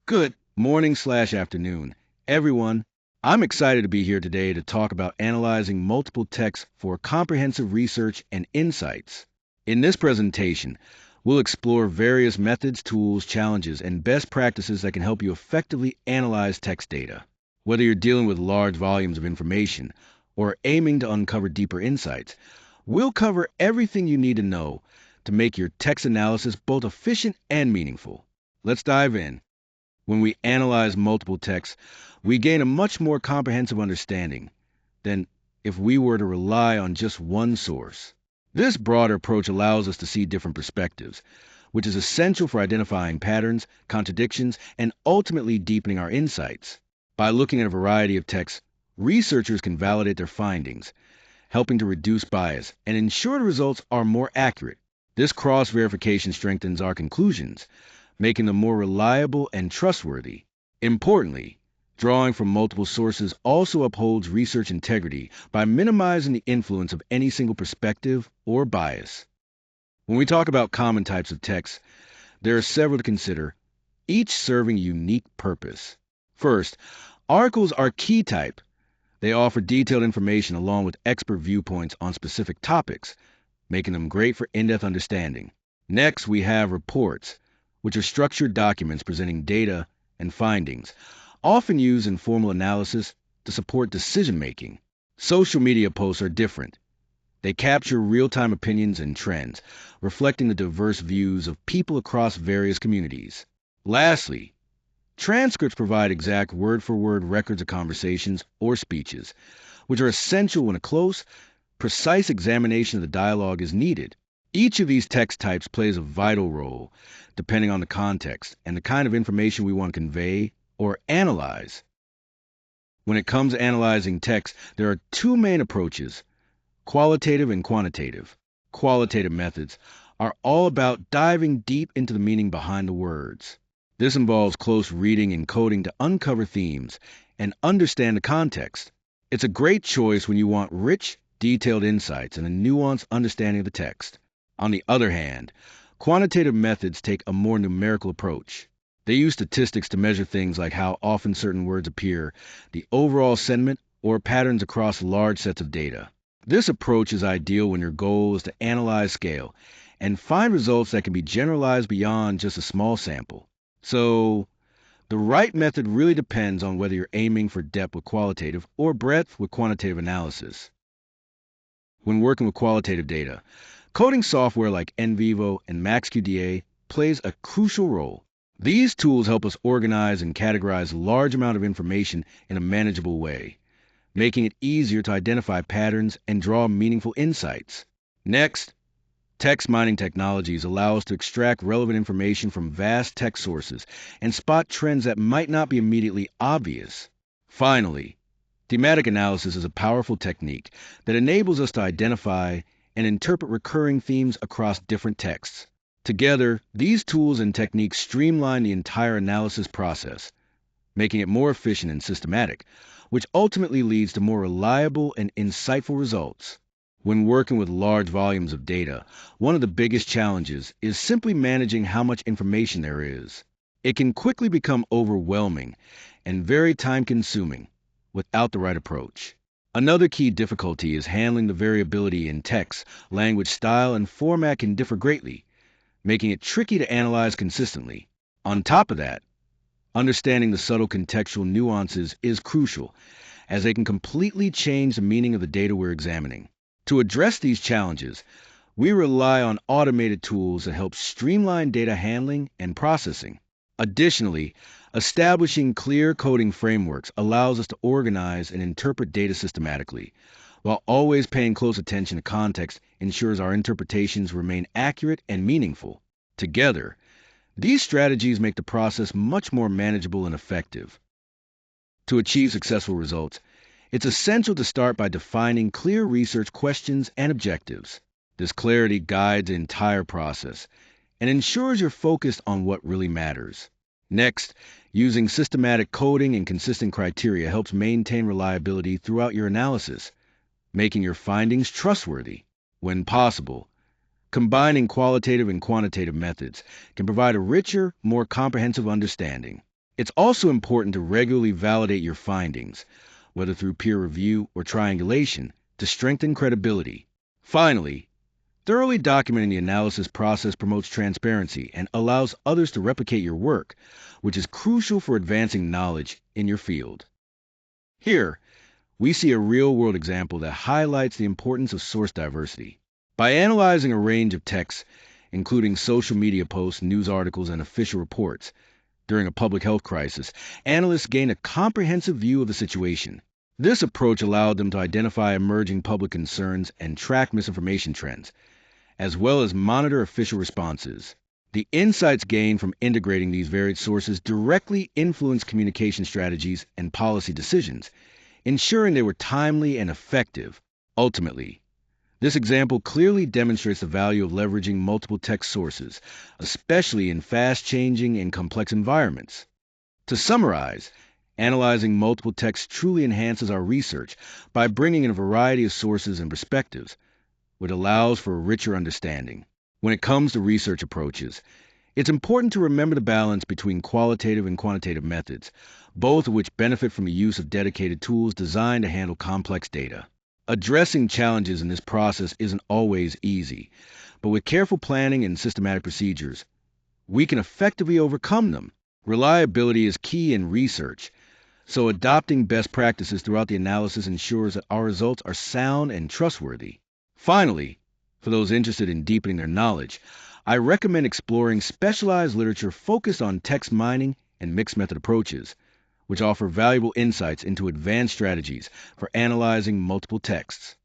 Good morning/afternoon, everyone. I'm excited to be here today to talk about analyzing multiple texts for comprehensive research and insights. In this presentation, we'll explore various methods, tools, challenges, and best practices that can help you effectively analyze text data. Whether you're dealing with large volumes of information or aiming to uncover deeper insights, we'll cover everything you need to know to make your text analysis both efficient and meaningful. Let's dive in. When we analyze multiple texts, we gain a much more comprehensive understanding than if we were to rely on just one source. This broader approach allows us to see different perspectives, which is essential for identifying patterns, contradictions, and ultimately deepening our insights. By looking at a variety of texts, researchers can validate their findings, helping to reduce bias and ensure the results are more accurate. This cross verification strengthens our conclusions, making them more reliable and trustworthy. Importantly, drawing from multiple sources also upholds research integrity by minimizing the influence of any single perspective or bias. When we talk about common types of text, there are several to consider, each serving a unique purpose. First, articles are key type. They offer detailed information along with expert viewpoints on specific topics, making them great for in-depth understanding. Next, we have reports, which are structured documents presenting data and findings, often used in formal analysis to support decision making. Social media posts are different. They capture real time opinions and trends, reflecting the diverse views of people across various communities. Lastly, transcripts provide exact word for word records of conversations or speeches, which are essential when a close, precise examination of the dialogue is needed. Each of these text types plays a vital role, depending on the context and the kind of information we want to convey or analyze. When it comes to analyzing text, there are two main approaches: qualitative and quantitative. Qualitative methods are all about diving deep into the meaning behind the words. This involves close reading and coding to uncover themes and understand the context. It's a great choice when you want rich, detailed insights and a nuanced understanding of the text. On the other hand, quantitative methods take a more numerical approach. They use statistics to measure things like how often certain words appear, the overall sentiment, or patterns across large sets of data. This approach is ideal when your goal is to analyze scale and find results that can be generalized beyond just a small sample. So, the right method really depends on whether you're aiming for depth with qualitative or breadth with quantitative analysis. When working with qualitative data, coding software like NVivo and MaxQDA plays a crucial role. These tools help us organize and categorize large amount of information in a manageable way, making it easier to identify patterns and draw meaningful insights. Next, text mining technologies allow us to extract relevant information from vast text sources and spot trends that might not be immediately obvious. Finally, thematic analysis is a powerful technique that enables us to identify and interpret recurring themes across different texts. Together, these tools and techniques streamline the entire analysis process, making it more efficient and systematic, which ultimately leads to more reliable and insightful results. When working with large volumes of data, one of the biggest challenges is simply managing how much information there is. It can quickly become overwhelming and very time consuming without the right approach. Another key difficulty is handling the variability in text, language style, and format can differ greatly, making it tricky to analyze consistently. On top of that, understanding the subtle contextual nuances is crucial, as they can completely change the meaning of the data we're examining. To address these challenges, we rely on automated tools that help streamline data handling and processing. Additionally, establishing clear coding frameworks allows us to organize and interpret data systematically, while always paying close attention to context ensures our interpretations remain accurate and meaningful. Together, these strategies make the process much more manageable and effective. To achieve successful results, it's essential to start by defining clear research questions and objectives. This clarity guides the entire process and ensures you're focused on what really matters. Next, using systematic coding and consistent criteria helps maintain reliability throughout your analysis, making your findings trustworthy. When possible, combining qualitative and quantitative methods can provide a richer, more comprehensive understanding. It's also important to regularly validate your findings, whether through peer review or triangulation, to strengthen credibility. Finally, thoroughly documenting the analysis process promotes transparency and allows others to replicate your work, which is crucial for advancing knowledge in your field. Here, we see a real-world example that highlights the importance of source diversity. By analyzing a range of texts, including social media posts, news articles, and official reports, during a public health crisis, analysts gain a comprehensive view of the situation. This approach allowed them to identify emerging public concerns and track misinformation trends, as well as monitor official responses. The insights gained from integrating these varied sources directly influenced communication strategies and policy decisions, ensuring they were timely and effective. Ultimately, this example clearly demonstrates the value of leveraging multiple text sources, especially in fast-changing and complex environments. To summarize, analyzing multiple texts truly enhances our research by bringing in a variety of sources and perspectives, which allows for a richer understanding. When it comes to research approaches, it's important to remember the balance between qualitative and quantitative methods, both of which benefit from the use of dedicated tools designed to handle complex data. Addressing challenges in this process isn't always easy, but with careful planning and systematic procedures, we can effectively overcome them. Reliability is key in research, so adopting best practices throughout the analysis ensures that our results are sound and trustworthy. Finally, for those interested in deepening their knowledge, I recommend exploring specialized literature focused on text mining and mixed method approaches, which offer valuable insights into advanced strategies for analyzing multiple texts.